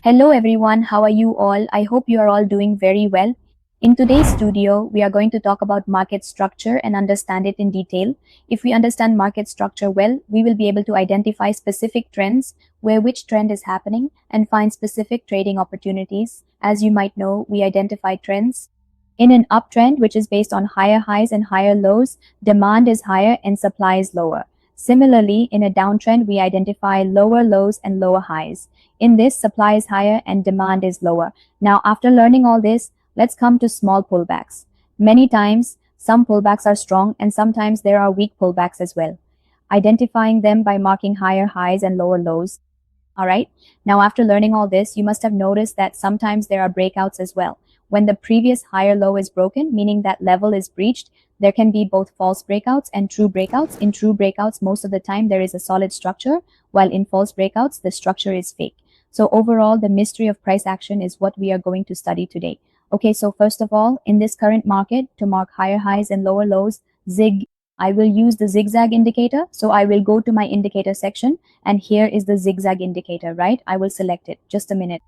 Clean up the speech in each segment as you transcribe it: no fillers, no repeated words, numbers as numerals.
Hello everyone, how are you all? I hope you are all doing very well. In today's studio, we are going to talk about market structure and understand it in detail. If we understand market structure well, we will be able to identify specific trends, where which trend is happening, and find specific trading opportunities. As you might know, we identify trends. In an uptrend, which is based on higher highs and higher lows, demand is higher and supply is lower. Similarly, in a downtrend, we identify lower lows and lower highs. In this, supply is higher and demand is lower. Now, after learning all this, let's come to small pullbacks. Many times, some pullbacks are strong and sometimes there are weak pullbacks as well. Identifying them by marking higher highs and lower lows. All right. Now, after learning all this, you must have noticed that sometimes there are breakouts as well. When the previous higher low is broken, meaning that level is breached, there can be both false breakouts and true breakouts. In true breakouts, most of the time there is a solid structure, while in false breakouts, the structure is fake. So overall, the mystery of price action is what we are going to study today. Okay, so first of all, in this current market, to mark higher highs and lower lows, I will use the zigzag indicator. So I will go to my indicator section and here is the zigzag indicator, right? I will select it. Just a minute.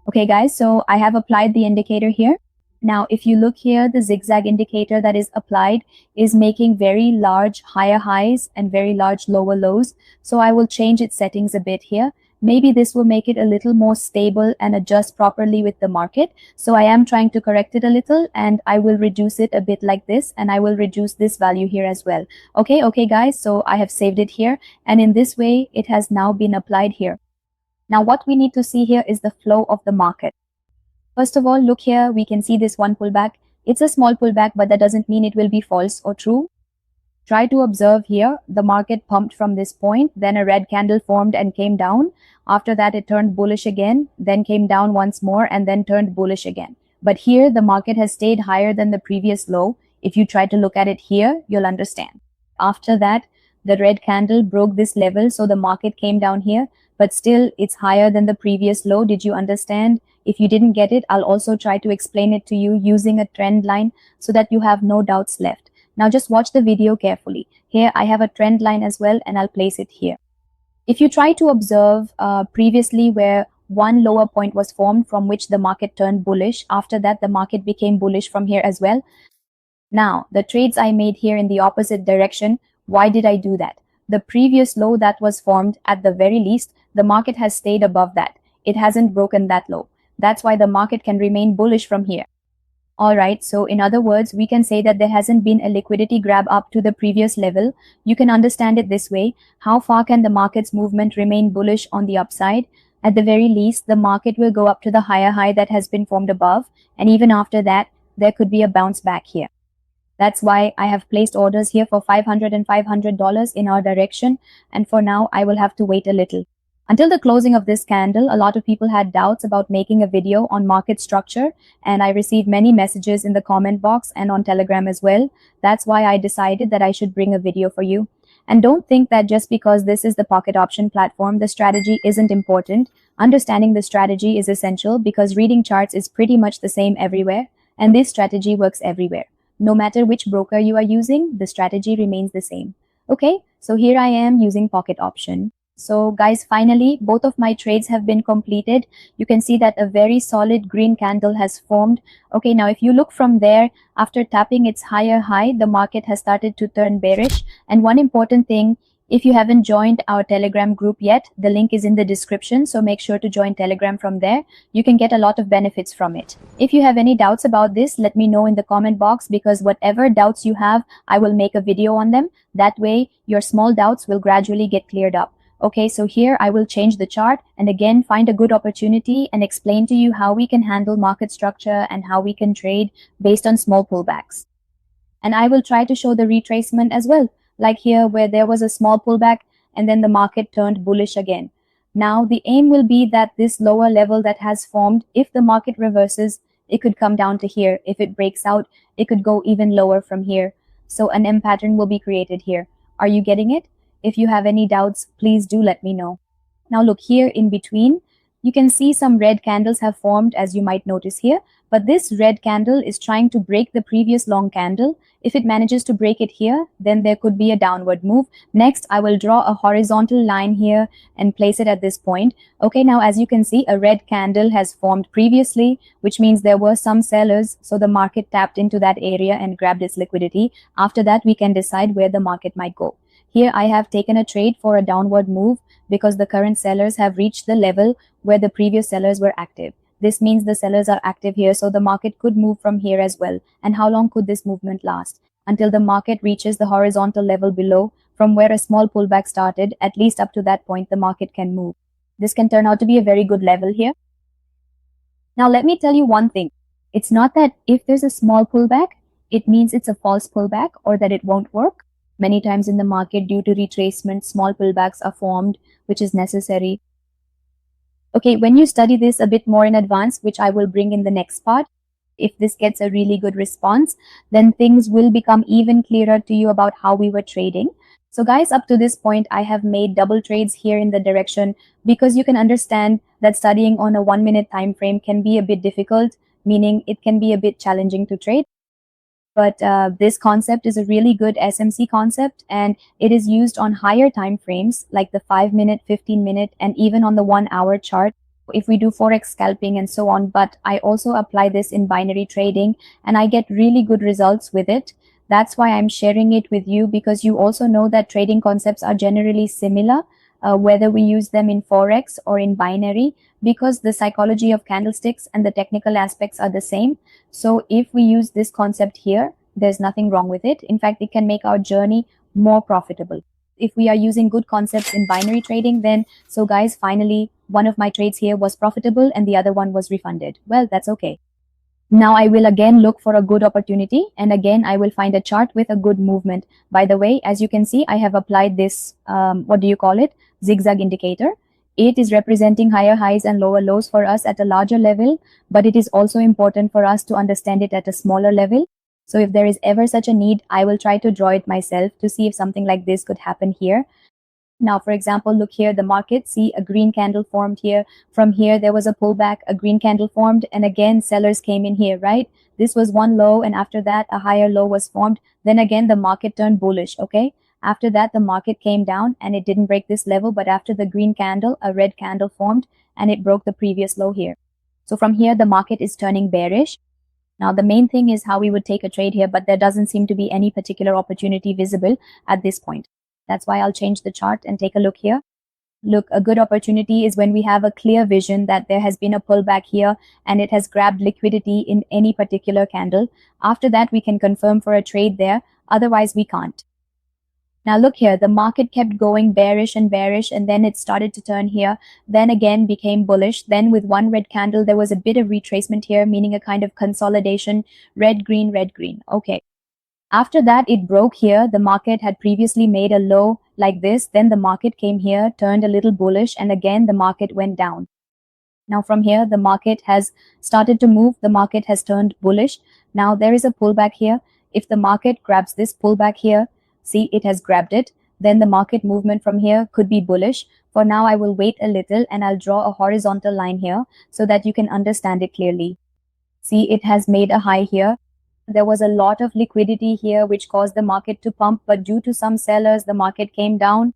Okay, guys, so I have applied the indicator here. Now, if you look here, the zigzag indicator that is applied is making very large higher highs and very large lower lows. So I will change its settings a bit here. Maybe this will make it a little more stable and adjust properly with the market. So I am trying to correct it a little and I will reduce it a bit like this and I will reduce this value here as well. Okay, guys, so I have saved it here and in this way, it has now been applied here. Now, what we need to see here is the flow of the market. First of all, look here, we can see this one pullback. It's a small pullback, but that doesn't mean it will be false or true. Try to observe here, the market pumped from this point, then a red candle formed and came down. After that, it turned bullish again, then came down once more and then turned bullish again. But here, the market has stayed higher than the previous low. If you try to look at it here, you'll understand. After that, the red candle broke this level, so the market came down here, but still it's higher than the previous low. Did you understand? If you didn't get it, I'll also try to explain it to you using a trend line so that you have no doubts left. Now just watch the video carefully. Here I have a trend line as well and I'll place it here. If you try to observe previously where one lower point was formed from which the market turned bullish, after that the market became bullish from here as well. Now the trades I made here in the opposite direction, why did I do that? The previous low that was formed, at the very least, the market has stayed above that. It hasn't broken that low. That's why the market can remain bullish from here. Alright, so in other words, we can say that there hasn't been a liquidity grab up to the previous level. You can understand it this way. How far can the market's movement remain bullish on the upside? At the very least, the market will go up to the higher high that has been formed above. And even after that, there could be a bounce back here. That's why I have placed orders here for $500 and $500 in our direction. And for now, I will have to wait a little. Until the closing of this candle, a lot of people had doubts about making a video on market structure, and I received many messages in the comment box and on Telegram as well. That's why I decided that I should bring a video for you. And don't think that just because this is the pocket option platform, the strategy isn't important. Understanding the strategy is essential because reading charts is pretty much the same everywhere, and this strategy works everywhere. No matter which broker you are using, the strategy remains the same. Okay, so here I am using pocket option. So guys, finally, both of my trades have been completed. You can see that a very solid green candle has formed. Okay, now if you look from there, after tapping its higher high, the market has started to turn bearish. And one important thing, if you haven't joined our Telegram group yet, the link is in the description. So make sure to join Telegram from there. You can get a lot of benefits from it. If you have any doubts about this, let me know in the comment box because whatever doubts you have, I will make a video on them. That way, your small doubts will gradually get cleared up. Okay, so here I will change the chart and again find a good opportunity and explain to you how we can handle market structure and how we can trade based on small pullbacks. And I will try to show the retracement as well, like here where there was a small pullback and then the market turned bullish again. Now the aim will be that this lower level that has formed, if the market reverses, it could come down to here. If it breaks out, it could go even lower from here. So an M pattern will be created here. Are you getting it? If you have any doubts, please do let me know. Now look here in between. You can see some red candles have formed, as you might notice here, but this red candle is trying to break the previous long candle. If it manages to break it here, then there could be a downward move. Next, I will draw a horizontal line here and place it at this point. Okay, now as you can see, a red candle has formed previously, which means there were some sellers, so the market tapped into that area and grabbed its liquidity. After that, we can decide where the market might go. Here I have taken a trade for a downward move because the current sellers have reached the level where the previous sellers were active. This means the sellers are active here, so the market could move from here as well. And how long could this movement last? Until the market reaches the horizontal level below, from where a small pullback started. At least up to that point, the market can move. This can turn out to be a very good level here. Now, let me tell you one thing. It's not that if there's a small pullback, it means it's a false pullback or that it won't work. Many times in the market, due to retracement, small pullbacks are formed, which is necessary. Okay, when you study this a bit more in advance, which I will bring in the next part, if this gets a really good response, then things will become even clearer to you about how we were trading. So guys, up to this point, I have made double trades here in the direction because you can understand that studying on a 1 minute time frame can be a bit difficult, meaning it can be a bit challenging to trade. But this concept is a really good SMC concept, and it is used on higher time frames like the 5 minute, 15 minute, and even on the 1 hour chart if we do forex scalping and so on. But I also apply this in binary trading and I get really good results with it. That's why I'm sharing it with you, because you also know that trading concepts are generally similar, whether we use them in forex or in binary, because the psychology of candlesticks and the technical aspects are the same. So if we use this concept here, there's nothing wrong with it. In fact, it can make our journey more profitable. If we are using good concepts in binary trading, then so guys, finally, one of my trades here was profitable and the other one was refunded. Well, that's okay. Now I will again look for a good opportunity, and again I will find a chart with a good movement. By the way, as you can see, I have applied this, zigzag indicator. It is representing higher highs and lower lows for us at a larger level, but it is also important for us to understand it at a smaller level. So if there is ever such a need, I will try to draw it myself to see if something like this could happen here. Now, for example, look here, the market, see a green candle formed here. From here, there was a pullback, a green candle formed, and again, sellers came in here, right? This was one low, and after that, a higher low was formed. Then again, the market turned bullish, okay? After that, the market came down and it didn't break this level, but after the green candle, a red candle formed and it broke the previous low here. So from here, the market is turning bearish. Now, the main thing is how we would take a trade here, but there doesn't seem to be any particular opportunity visible at this point. That's why I'll change the chart and take a look here. Look, a good opportunity is when we have a clear vision that there has been a pullback here and it has grabbed liquidity in any particular candle. After that, we can confirm for a trade there. Otherwise, we can't. Now look here, the market kept going bearish, and then it started to turn here, then again became bullish. Then with one red candle, there was a bit of retracement here, meaning a kind of consolidation, red, green, red, green. Okay. After that, it broke here. The market had previously made a low like this. Then the market came here, turned a little bullish, and again the market went down. Now from here, the market has started to move. The market has turned bullish. Now there is a pullback here. If the market grabs this pullback here, see, it has grabbed it, then the market movement from here could be bullish. For now, I will wait a little and I'll draw a horizontal line here so that you can understand it clearly. See, it has made a high here. There was a lot of liquidity here which caused the market to pump, but due to some sellers, the market came down.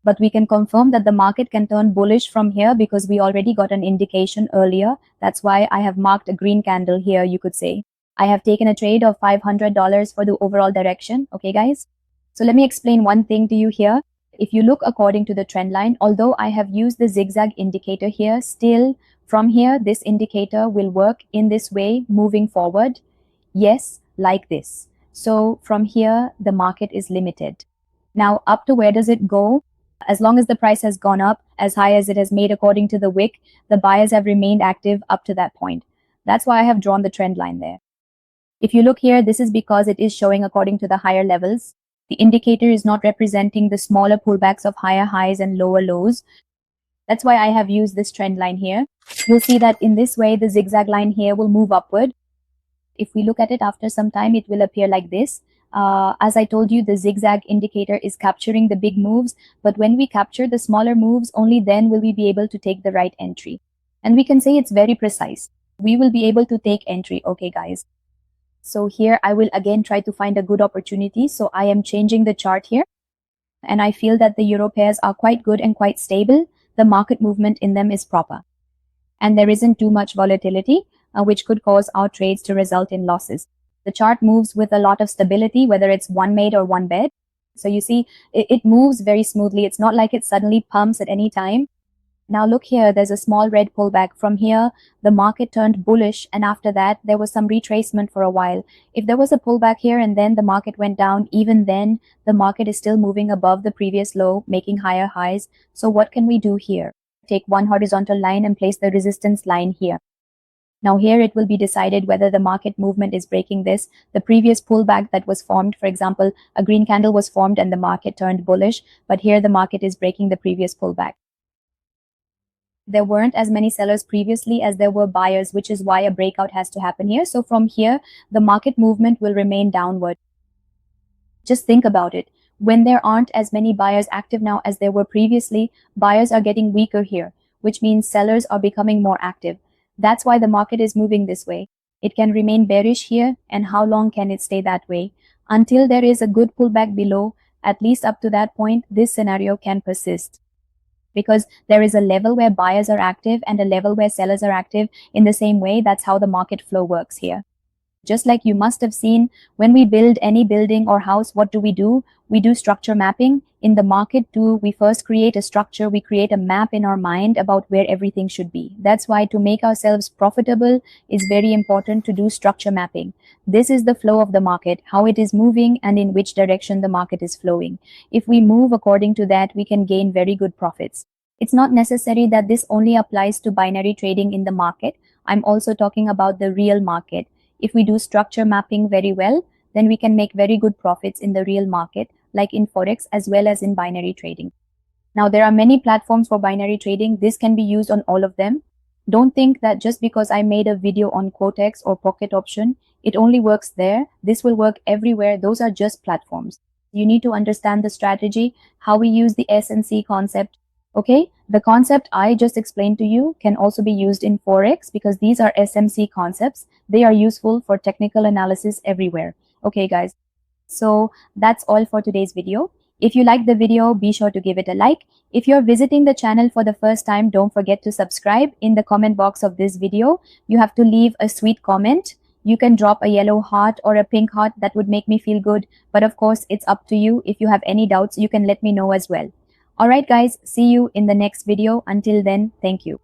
But we can confirm that the market can turn bullish from here because we already got an indication earlier. That's why I have marked a green candle here, you could say. I have taken a trade of $500 for the overall direction. Okay, guys? So let me explain one thing to you here. If you look according to the trend line, although I have used the zigzag indicator here, still from here, this indicator will work in this way moving forward. Yes, like this. So from here, the market is limited. Now, up to where does it go? As long as the price has gone up as high as it has made according to the wick, the buyers have remained active up to that point. That's why I have drawn the trend line there. If you look here, this is because it is showing according to the higher levels. The indicator is not representing the smaller pullbacks of higher highs and lower lows. That's why I have used this trend line here. You'll see that in this way, the zigzag line here will move upward. If we look at it after some time, it will appear like this. As I told you, the zigzag indicator is capturing the big moves, but when we capture the smaller moves, only then will we be able to take the right entry. And we can say it's very precise. We will be able to take entry. Okay, guys. So here I will again try to find a good opportunity. So I am changing the chart here, and I feel that the euro pairs are quite good and quite stable. The market movement in them is proper, and there isn't too much volatility, which could cause our trades to result in losses. The chart moves with a lot of stability, whether it's one made or one bid. So you see, it moves very smoothly. It's not like it suddenly pumps at any time. Now look here, there's a small red pullback. From here, the market turned bullish, and after that, there was some retracement for a while. If there was a pullback here and then the market went down, even then, the market is still moving above the previous low, making higher highs. So what can we do here? Take one horizontal line and place the resistance line here. Now here it will be decided whether the market movement is breaking this. The previous pullback that was formed, for example, a green candle was formed and the market turned bullish, but here the market is breaking the previous pullback. There weren't as many sellers previously as there were buyers, which is why a breakout has to happen here. So from here, the market movement will remain downward. Just think about it. When there aren't as many buyers active now as there were previously, buyers are getting weaker here, which means sellers are becoming more active. That's why the market is moving this way. It can remain bearish here, and how long can it stay that way? Until there is a good pullback below, at least up to that point, this scenario can persist. Because there is a level where buyers are active and a level where sellers are active. In the same way, that's how the market flow works here. Just like you must have seen, when we build any building or house, what do? We do structure mapping. In the market too, we first create a structure, we create a map in our mind about where everything should be. That's why to make ourselves profitable is very important to do structure mapping. This is the flow of the market, how it is moving and in which direction the market is flowing. If we move according to that, we can gain very good profits. It's not necessary that this only applies to binary trading in the market. I'm also talking about the real market. If we do structure mapping very well, then we can make very good profits in the real market, like in Forex as well as in binary trading. Now, there are many platforms for binary trading. This can be used on all of them. Don't think that just because I made a video on Quotex or Pocket Option, it only works there. This will work everywhere. Those are just platforms. You need to understand the strategy, how we use the S&C concept. Okay, the concept I just explained to you can also be used in Forex because these are SMC concepts. They are useful for technical analysis everywhere. Okay, guys. So that's all for today's video. If you liked the video, be sure to give it a like. If you're visiting the channel for the first time, don't forget to subscribe. In the comment box of this video, you have to leave a sweet comment. You can drop a yellow heart or a pink heart. That would make me feel good. But of course, it's up to you. If you have any doubts, you can let me know as well. Alright guys, see you in the next video. Until then, thank you.